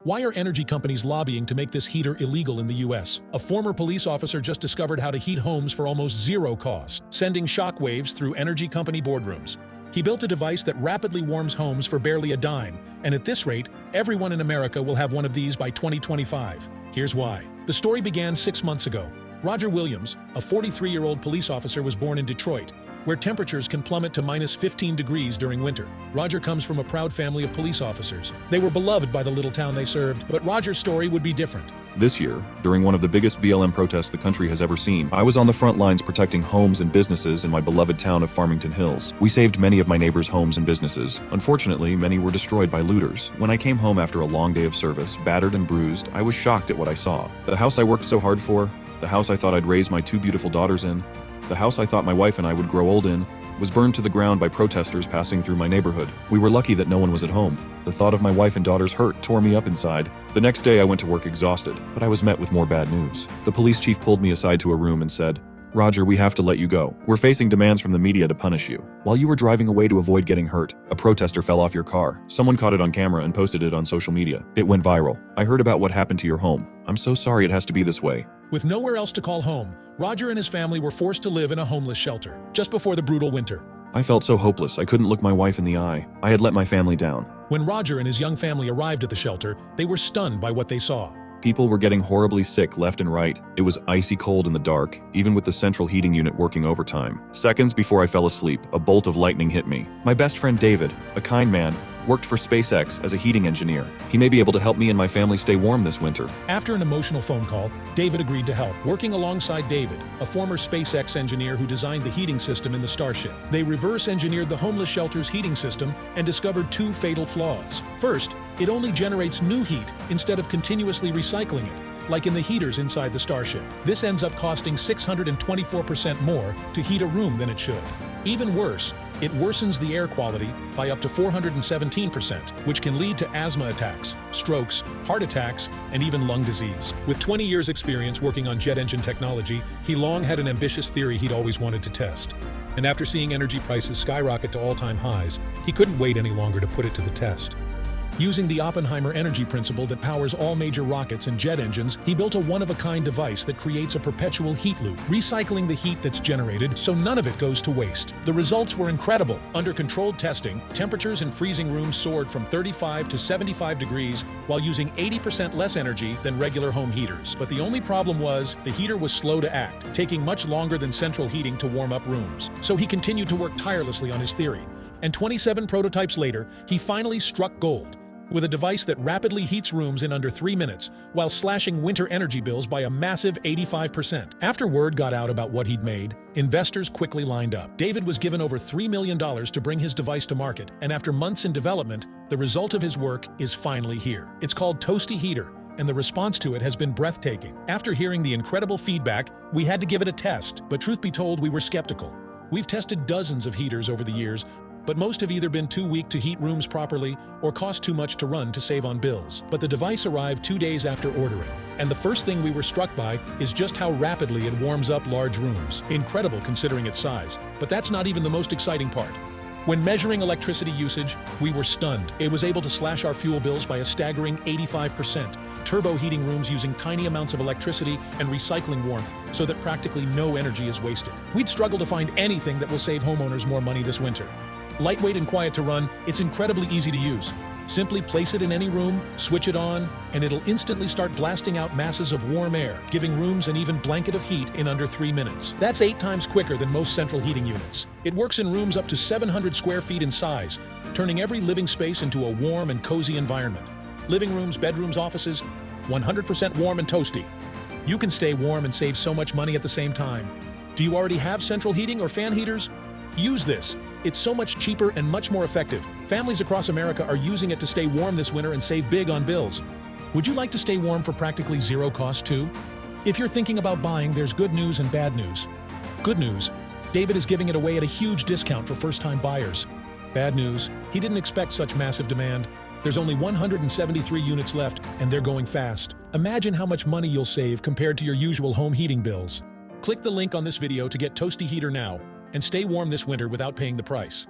Why are energy companies lobbying to make this heater illegal in the US? A former police officer just discovered how to heat homes for almost zero cost, sending shockwaves through energy company boardrooms. He built a device that rapidly warms homes for barely a dime, and at this rate, everyone in America will have one of these by 2025. Here's why. The story began 6 months ago. Roger Williams, a 43-year-old police officer, was born in Detroit, where temperatures can plummet to minus 15 degrees during winter. Roger comes from a proud family of police officers. They were beloved by the little town they served, but Roger's story would be different. This year, during one of the biggest BLM protests the country has ever seen, I was on the front lines protecting homes and businesses in my beloved town of Farmington Hills. We saved many of my neighbors' homes and businesses. Unfortunately, many were destroyed by looters. When I came home after a long day of service, battered and bruised, I was shocked at what I saw. The house I worked so hard for, the house I thought I'd raise my 2 beautiful daughters in, the house I thought my wife and I would grow old in, was burned to the ground by protesters passing through my neighborhood. We were lucky that no one was at home. The thought of my wife and daughter's hurt tore me up inside. The next day I went to work exhausted, but I was met with more bad news. The police chief pulled me aside to a room and said, "Roger, we have to let you go. We're facing demands from the media to punish you. While you were driving away to avoid getting hurt, a protester fell off your car. Someone caught it on camera and posted it on social media. It went viral. I heard about what happened to your home. I'm so sorry it has to be this way." With nowhere else to call home, Roger and his family were forced to live in a homeless shelter, just before the brutal winter. I felt so hopeless, I couldn't look my wife in the eye. I had let my family down. When Roger and his young family arrived at the shelter, they were stunned by what they saw. People were getting horribly sick left and right. It was icy cold in the dark, even with the central heating unit working overtime. Seconds before I fell asleep, a bolt of lightning hit me. My best friend David, a kind man, worked for SpaceX as a heating engineer. He may be able to help me and my family stay warm this winter. After an emotional phone call, David agreed to help. Working alongside David, a former SpaceX engineer who designed the heating system in the Starship, they reverse-engineered the homeless shelter's heating system and discovered 2 fatal flaws. First, it only generates new heat instead of continuously recycling it, like in the heaters inside the Starship. This ends up costing 624% more to heat a room than it should. Even worse, it worsens the air quality by up to 417%, which can lead to asthma attacks, strokes, heart attacks, and even lung disease. With 20 years' experience working on jet engine technology, he long had an ambitious theory he'd always wanted to test. And after seeing energy prices skyrocket to all-time highs, he couldn't wait any longer to put it to the test. Using the Oppenheimer energy principle that powers all major rockets and jet engines, he built a one-of-a-kind device that creates a perpetual heat loop, recycling the heat that's generated so none of it goes to waste. The results were incredible. Under controlled testing, temperatures in freezing rooms soared from 35 to 75 degrees while using 80% less energy than regular home heaters. But the only problem was the heater was slow to act, taking much longer than central heating to warm up rooms. So he continued to work tirelessly on his theory. And 27 prototypes later, he finally struck gold with a device that rapidly heats rooms in under 3 minutes while slashing winter energy bills by a massive 85%. After word got out about what he'd made, investors quickly lined up. David was given over $3 million to bring his device to market, and after months in development, the result of his work is finally here. It's called Toasty Heater, and the response to it has been breathtaking. After hearing the incredible feedback, we had to give it a test, but truth be told, we were skeptical. We've tested dozens of heaters over the years, but most have either been too weak to heat rooms properly or cost too much to run to save on bills. But the device arrived 2 days after ordering, and the first thing we were struck by is just how rapidly it warms up large rooms. Incredible considering its size, but that's not even the most exciting part. When measuring electricity usage, we were stunned. It was able to slash our fuel bills by a staggering 85%, turbo heating rooms using tiny amounts of electricity and recycling warmth so that practically no energy is wasted. We'd struggle to find anything that will save homeowners more money this winter. Lightweight and quiet to run, it's incredibly easy to use. Simply place it in any room, switch it on, and it'll instantly start blasting out masses of warm air, giving rooms an even blanket of heat in under 3 minutes. That's 8 times quicker than most central heating units. It works in rooms up to 700 square feet in size, turning every living space into a warm and cozy environment. Living rooms, bedrooms, offices, 100% warm and toasty. You can stay warm and save so much money at the same time. Do you already have central heating or fan heaters? Use this. It's so much cheaper and much more effective. Families across America are using it to stay warm this winter and save big on bills. Would you like to stay warm for practically zero cost too? If you're thinking about buying, there's good news and bad news. Good news, David is giving it away at a huge discount for first-time buyers. Bad news, he didn't expect such massive demand. There's only 173 units left, and they're going fast. Imagine how much money you'll save compared to your usual home heating bills. Click the link on this video to get Toasty Heater now, and stay warm this winter without paying the price.